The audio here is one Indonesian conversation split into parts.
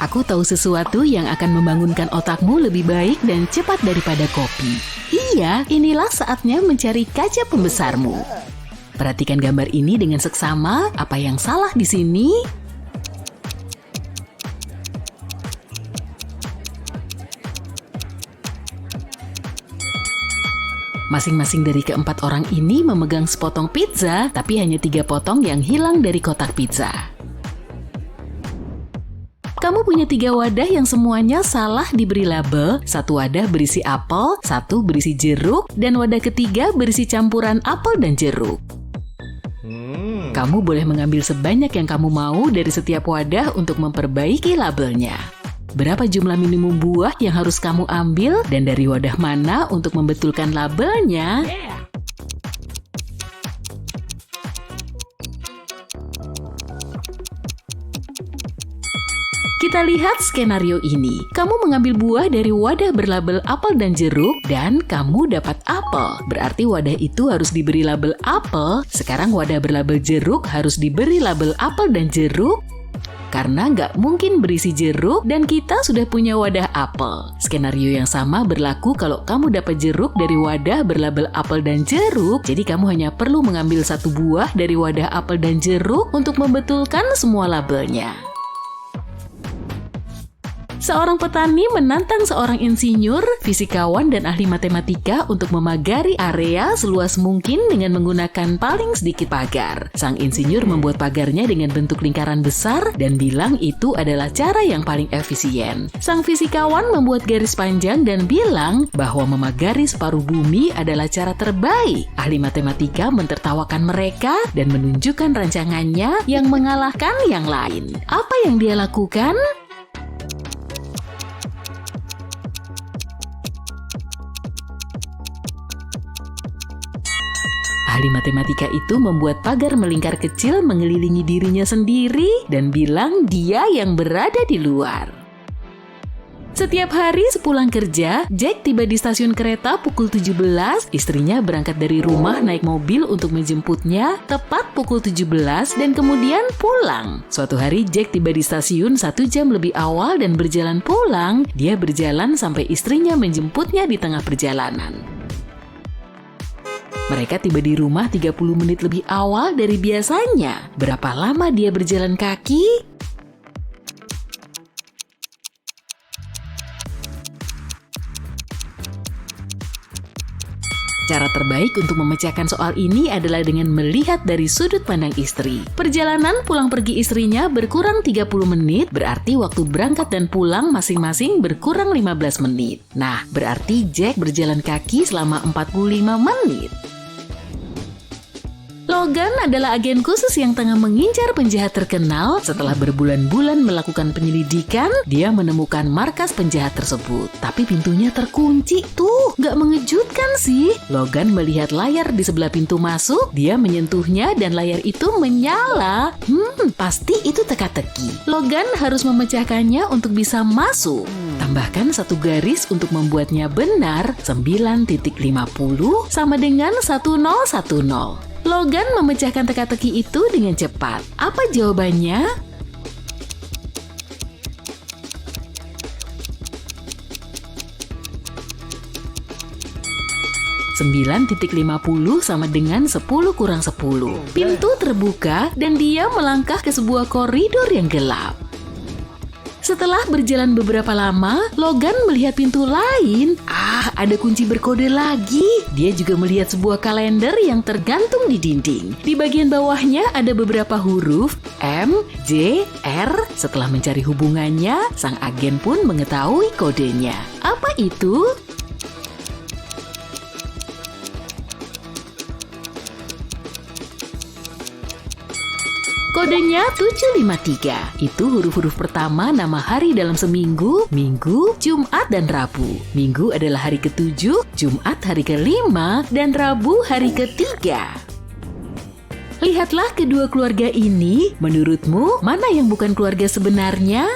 Aku tahu sesuatu yang akan membangunkan otakmu lebih baik dan cepat daripada kopi. Iya, inilah saatnya mencari kaca pembesarmu. Perhatikan gambar ini dengan seksama. Apa yang salah di sini? Masing-masing dari keempat orang ini memegang sepotong pizza, tapi hanya 3 potong yang hilang dari kotak pizza. Kamu punya 3 wadah yang semuanya salah diberi label. 1 wadah berisi apel, 1 berisi jeruk, dan wadah ketiga berisi campuran apel dan jeruk. Kamu boleh mengambil sebanyak yang kamu mau dari setiap wadah untuk memperbaiki labelnya. Berapa jumlah minimum buah yang harus kamu ambil dan dari wadah mana untuk membetulkan labelnya? Kita lihat skenario ini. Kamu mengambil buah dari wadah berlabel apel dan jeruk dan kamu dapat apel. Berarti wadah itu harus diberi label apel. Sekarang wadah berlabel jeruk harus diberi label apel dan jeruk. Karena nggak mungkin berisi jeruk dan kita sudah punya wadah apel. Skenario yang sama berlaku kalau kamu dapat jeruk dari wadah berlabel apel dan jeruk. Jadi kamu hanya perlu mengambil 1 buah dari wadah apel dan jeruk untuk membetulkan semua labelnya. Seorang petani menantang seorang insinyur, fisikawan, dan ahli matematika untuk memagari area seluas mungkin dengan menggunakan paling sedikit pagar. Sang insinyur membuat pagarnya dengan bentuk lingkaran besar dan bilang itu adalah cara yang paling efisien. Sang fisikawan membuat garis panjang dan bilang bahwa memagari separuh bumi adalah cara terbaik. Ahli matematika mentertawakan mereka dan menunjukkan rancangannya yang mengalahkan yang lain. Apa yang dia lakukan? Ahli matematika itu membuat pagar melingkar kecil mengelilingi dirinya sendiri dan bilang dia yang berada di luar. Setiap hari sepulang kerja, Jack tiba di stasiun kereta pukul 17. Istrinya berangkat dari rumah naik mobil untuk menjemputnya tepat pukul 17 dan kemudian pulang. Suatu hari Jack tiba di stasiun 1 jam lebih awal dan berjalan pulang. Dia berjalan sampai istrinya menjemputnya di tengah perjalanan. Mereka tiba di rumah 30 menit lebih awal dari biasanya. Berapa lama dia berjalan kaki? Cara terbaik untuk memecahkan soal ini adalah dengan melihat dari sudut pandang istri. Perjalanan pulang pergi istrinya berkurang 30 menit, berarti waktu berangkat dan pulang masing-masing berkurang 15 menit. Nah, berarti Jack berjalan kaki selama 45 menit. Logan adalah agen khusus yang tengah mengincar penjahat terkenal. Setelah berbulan-bulan melakukan penyelidikan, dia menemukan markas penjahat tersebut. Tapi pintunya terkunci. Tuh, nggak mengejutkan sih. Logan melihat layar di sebelah pintu masuk. Dia menyentuhnya dan layar itu menyala. Pasti itu teka-teki. Logan harus memecahkannya untuk bisa masuk. Tambahkan 1 garis untuk membuatnya benar. 9.50 sama dengan 1010. Logan memecahkan teka-teki itu dengan cepat. Apa jawabannya? (9.50) sama dengan 10 kurang 10. Pintu terbuka dan dia melangkah ke sebuah koridor yang gelap. Setelah berjalan beberapa lama, Logan melihat pintu lain. Ada kunci berkode lagi. Dia juga melihat sebuah kalender yang tergantung di dinding. Di bagian bawahnya ada beberapa huruf M, J, R. Setelah mencari hubungannya, sang agen pun mengetahui kodenya. Apa itu? Kodenya 753. Itu huruf-huruf pertama nama hari dalam seminggu, Minggu, Jumat, dan Rabu. Minggu adalah hari ke-7, Jumat hari ke-5, dan Rabu hari ke-3. Lihatlah kedua keluarga ini. Menurutmu, mana yang bukan keluarga sebenarnya?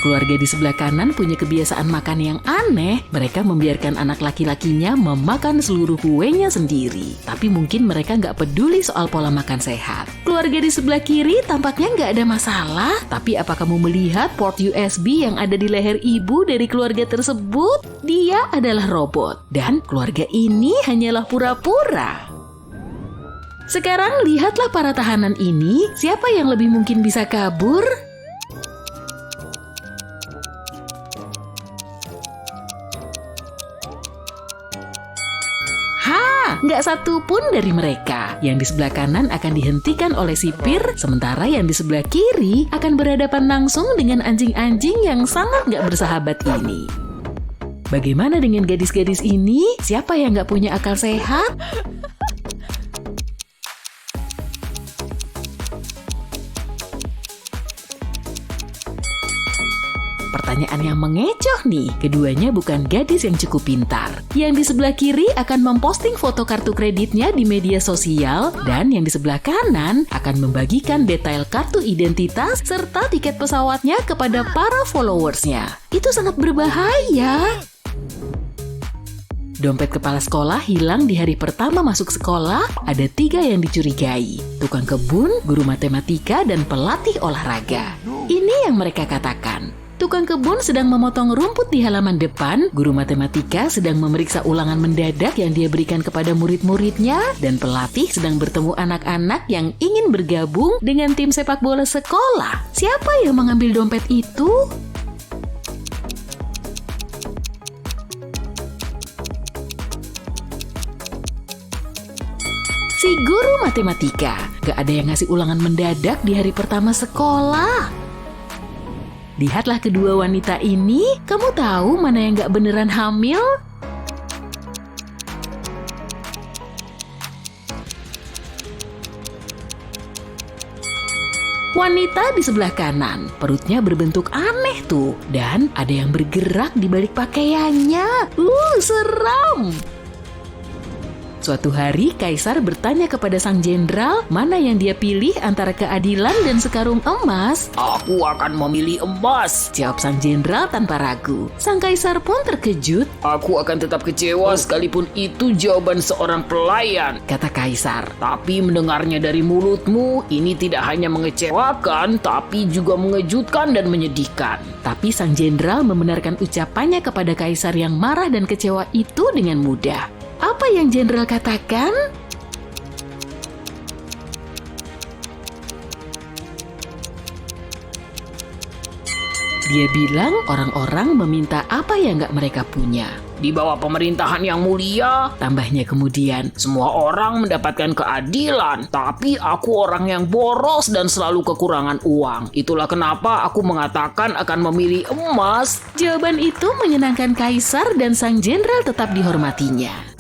Keluarga di sebelah kanan punya kebiasaan makan yang aneh. Mereka membiarkan anak laki-lakinya memakan seluruh kuenya sendiri. Tapi mungkin mereka nggak peduli soal pola makan sehat. Keluarga di sebelah kiri tampaknya nggak ada masalah. Tapi apa kamu melihat port USB yang ada di leher ibu dari keluarga tersebut? Dia adalah robot. Dan keluarga ini hanyalah pura-pura. Sekarang lihatlah para tahanan ini, siapa yang lebih mungkin bisa kabur? Nggak satu pun dari mereka. Yang di sebelah kanan akan dihentikan oleh sipir, sementara yang di sebelah kiri akan berhadapan langsung dengan anjing-anjing yang sangat nggak bersahabat ini. Bagaimana dengan gadis-gadis ini? Siapa yang nggak punya akal sehat? Pertanyaan yang mengecoh nih, keduanya bukan gadis yang cukup pintar. Yang di sebelah kiri akan memposting foto kartu kreditnya di media sosial, dan yang di sebelah kanan akan membagikan detail kartu identitas serta tiket pesawatnya kepada para followersnya. Itu sangat berbahaya. Dompet kepala sekolah hilang di hari pertama masuk sekolah, ada 3 yang dicurigai. Tukang kebun, guru matematika, dan pelatih olahraga. Ini yang mereka katakan. Tukang kebun sedang memotong rumput di halaman depan, guru matematika sedang memeriksa ulangan mendadak yang dia berikan kepada murid-muridnya, dan pelatih sedang bertemu anak-anak yang ingin bergabung dengan tim sepak bola sekolah. Siapa yang mengambil dompet itu? Si guru matematika. Gak ada yang ngasih ulangan mendadak di hari pertama sekolah. Lihatlah kedua wanita ini, kamu tahu mana yang gak beneran hamil? Wanita di sebelah kanan, perutnya berbentuk aneh tuh, dan ada yang bergerak di balik pakaiannya. Seram! Suatu hari, Kaisar bertanya kepada sang jenderal mana yang dia pilih antara keadilan dan sekarung emas. Aku akan memilih emas, jawab sang jenderal tanpa ragu. Sang Kaisar pun terkejut. Aku akan tetap kecewa sekalipun itu jawaban seorang pelayan, kata Kaisar. Tapi mendengarnya dari mulutmu, ini tidak hanya mengecewakan, tapi juga mengejutkan dan menyedihkan. Tapi sang jenderal membenarkan ucapannya kepada Kaisar yang marah dan kecewa itu dengan mudah. Apa yang jenderal katakan? Dia bilang orang-orang meminta apa yang gak mereka punya. Di bawah pemerintahan yang mulia, tambahnya kemudian, semua orang mendapatkan keadilan, tapi aku orang yang boros dan selalu kekurangan uang. Itulah kenapa aku mengatakan akan memilih emas. Jawaban itu menyenangkan Kaisar dan sang jenderal tetap dihormatinya.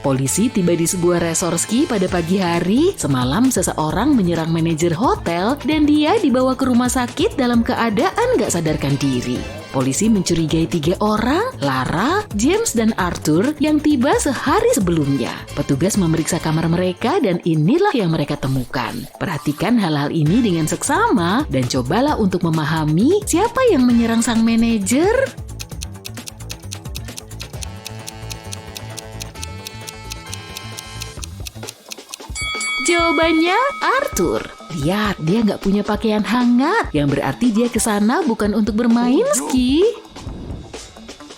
Polisi tiba di sebuah resort ski pada pagi hari. Semalam seseorang menyerang manajer hotel dan dia dibawa ke rumah sakit dalam keadaan gak sadarkan diri. Polisi mencurigai 3 orang, Lara, James, dan Arthur yang tiba sehari sebelumnya. Petugas memeriksa kamar mereka dan inilah yang mereka temukan. Perhatikan hal-hal ini dengan seksama dan cobalah untuk memahami siapa yang menyerang sang manajer. Jawabannya Arthur. Lihat, dia nggak punya pakaian hangat, yang berarti dia ke sana bukan untuk bermain ski.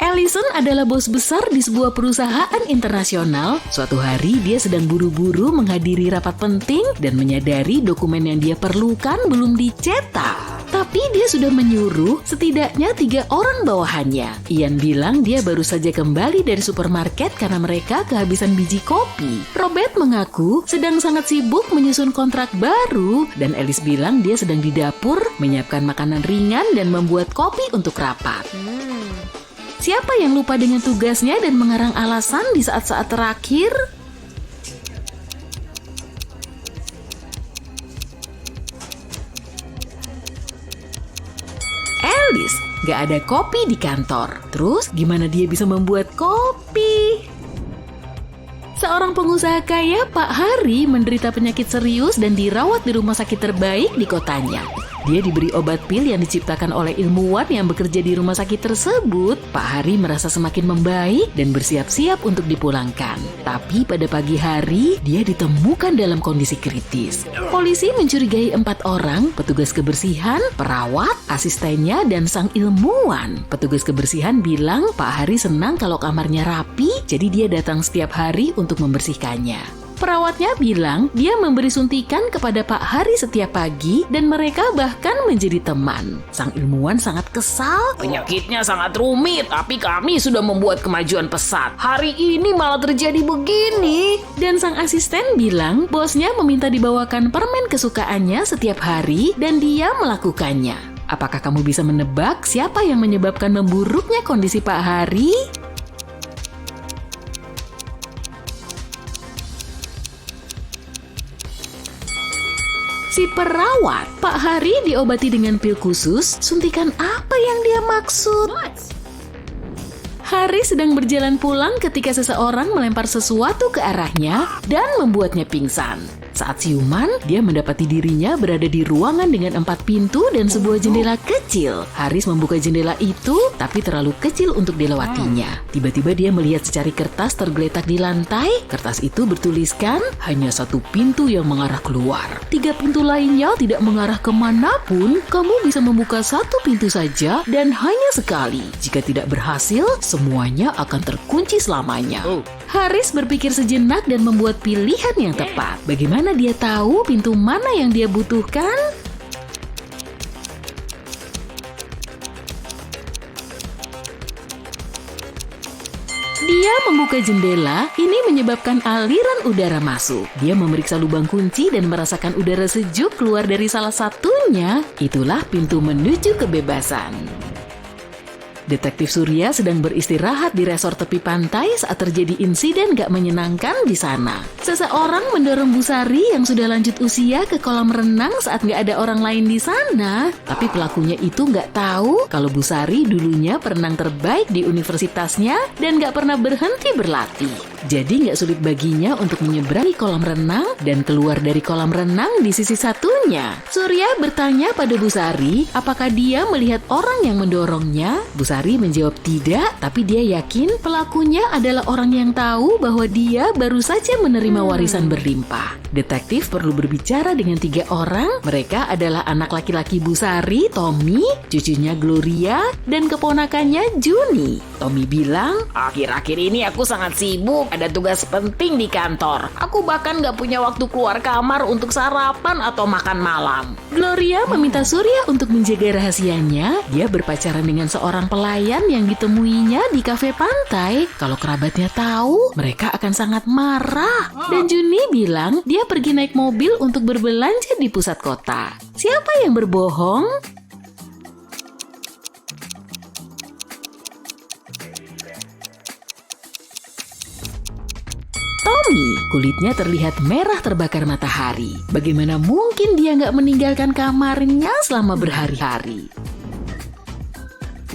Allison adalah bos besar di sebuah perusahaan internasional. Suatu hari dia sedang buru-buru menghadiri rapat penting dan menyadari dokumen yang dia perlukan belum dicetak. Tapi dia sudah menyuruh setidaknya 3 orang bawahannya. Ian bilang dia baru saja kembali dari supermarket karena mereka kehabisan biji kopi. Robert mengaku sedang sangat sibuk menyusun kontrak baru. Dan Alice bilang dia sedang di dapur menyiapkan makanan ringan dan membuat kopi untuk rapat. Siapa yang lupa dengan tugasnya dan mengarang alasan di saat-saat terakhir? Alice, gak ada kopi di kantor. Terus gimana dia bisa membuat kopi? Seorang pengusaha kaya, Pak Hari, menderita penyakit serius dan dirawat di rumah sakit terbaik di kotanya. dia diberi obat pil yang diciptakan oleh ilmuwan yang bekerja di rumah sakit tersebut, Pak Hari merasa semakin membaik dan bersiap-siap untuk dipulangkan. Tapi pada pagi hari, dia ditemukan dalam kondisi kritis. Polisi mencurigai 4 orang, petugas kebersihan, perawat, asistennya, dan sang ilmuwan. Petugas kebersihan bilang Pak Hari senang kalau kamarnya rapi, jadi dia datang setiap hari untuk membersihkannya. Perawatnya bilang dia memberi suntikan kepada Pak Hari setiap pagi dan mereka bahkan menjadi teman. Sang ilmuwan sangat kesal. Penyakitnya sangat rumit, tapi kami sudah membuat kemajuan pesat. Hari ini malah terjadi begini. Dan sang asisten bilang bosnya meminta dibawakan permen kesukaannya setiap hari dan dia melakukannya. Apakah kamu bisa menebak siapa yang menyebabkan memburuknya kondisi Pak Hari? Si perawat. Pak Hari diobati dengan pil khusus. Suntikan apa yang dia maksud? Hari sedang berjalan pulang ketika seseorang melempar sesuatu ke arahnya dan membuatnya pingsan. Saat siuman, dia mendapati dirinya berada di ruangan dengan 4 pintu dan sebuah jendela kecil. Haris membuka jendela itu, tapi terlalu kecil untuk dilewatinya. Tiba-tiba dia melihat secari kertas tergeletak di lantai. Kertas itu bertuliskan, hanya 1 pintu yang mengarah keluar. 3 pintu lainnya tidak mengarah kemanapun. Kamu bisa membuka 1 pintu saja dan hanya sekali. Jika tidak berhasil, semuanya akan terkunci selamanya. Haris berpikir sejenak dan membuat pilihan yang tepat. Bagaimana dia tahu pintu mana yang dia butuhkan? Dia membuka jendela, ini menyebabkan aliran udara masuk. Dia memeriksa lubang kunci dan merasakan udara sejuk keluar dari salah satunya. Itulah pintu menuju kebebasan. Detektif Surya sedang beristirahat di resort tepi pantai saat terjadi insiden gak menyenangkan di sana. Seseorang mendorong Bu Sari yang sudah lanjut usia ke kolam renang saat gak ada orang lain di sana. Tapi pelakunya itu gak tahu kalau Bu Sari dulunya perenang terbaik di universitasnya dan gak pernah berhenti berlatih. Jadi gak sulit baginya untuk menyeberangi kolam renang dan keluar dari kolam renang di sisi satunya. Surya bertanya pada Bu Sari apakah dia melihat orang yang mendorongnya. Bu Sari menjawab tidak, tapi dia yakin pelakunya adalah orang yang tahu bahwa dia baru saja menerima warisan berlimpah. Detektif perlu berbicara dengan 3 orang. Mereka adalah anak laki-laki Bu Sari, Tommy, cucunya Gloria, dan keponakannya Juni. Tommy bilang, Akhir-akhir ini aku sangat sibuk, ada tugas penting di kantor. Aku bahkan gak punya waktu keluar kamar untuk sarapan atau makan malam. Gloria meminta Surya untuk menjaga rahasianya. Dia berpacaran dengan seorang pelayan yang ditemuinya di kafe pantai. Kalau kerabatnya tahu, mereka akan sangat marah. Dan Juni bilang dia pergi naik mobil untuk berbelanja di pusat kota. Siapa yang berbohong? Tommy, kulitnya terlihat merah terbakar matahari. Bagaimana mungkin dia nggak meninggalkan kamarnya selama berhari-hari?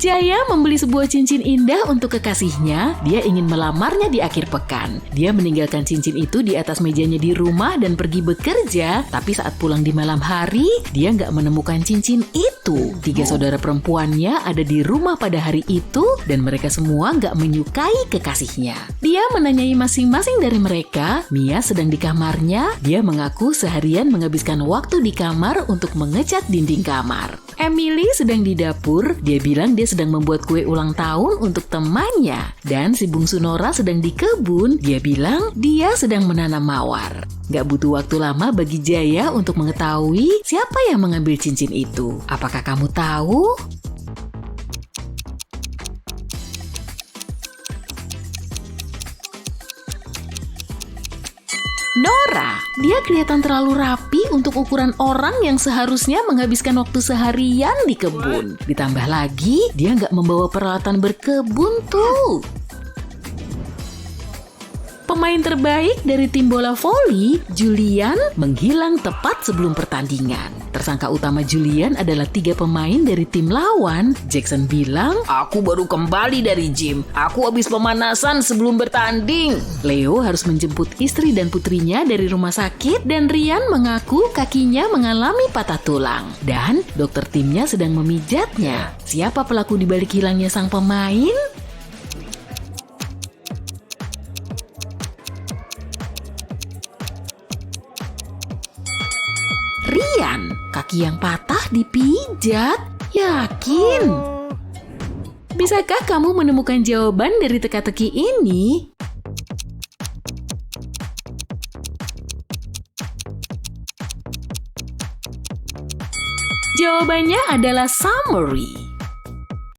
Jaya membeli sebuah cincin indah untuk kekasihnya. Dia ingin melamarnya di akhir pekan. Dia meninggalkan cincin itu di atas mejanya di rumah dan pergi bekerja. Tapi saat pulang di malam hari, dia nggak menemukan cincin itu. 3 saudara perempuannya ada di rumah pada hari itu dan mereka semua nggak menyukai kekasihnya. Dia menanyai masing-masing dari mereka. Mia sedang di kamarnya. Dia mengaku seharian menghabiskan waktu di kamar untuk mengecat dinding kamar. Emily sedang di dapur. Dia bilang dia sedang membuat kue ulang tahun untuk temannya. Dan si bungsu Nora sedang di kebun. Dia bilang dia sedang menanam mawar. Gak butuh waktu lama bagi Jaya untuk mengetahui siapa yang mengambil cincin itu. Apakah kamu tahu? Nora, dia kelihatan terlalu rapi untuk ukuran orang yang seharusnya menghabiskan waktu seharian di kebun. Ditambah lagi, dia nggak membawa peralatan berkebun tuh. Pemain terbaik dari tim bola voli, Julian, menghilang tepat sebelum pertandingan. Tersangka utama Julian adalah 3 pemain dari tim lawan. Jackson bilang, Aku baru kembali dari gym. Aku habis pemanasan sebelum bertanding. Leo harus menjemput istri dan putrinya dari rumah sakit dan Ryan mengaku kakinya mengalami patah tulang. Dan dokter timnya sedang memijatnya. Siapa pelaku di balik hilangnya sang pemain? Ryan, kaki yang patah dipijat. Yakin? Bisakah kamu menemukan jawaban dari teka-teki ini? Jawabannya adalah summary.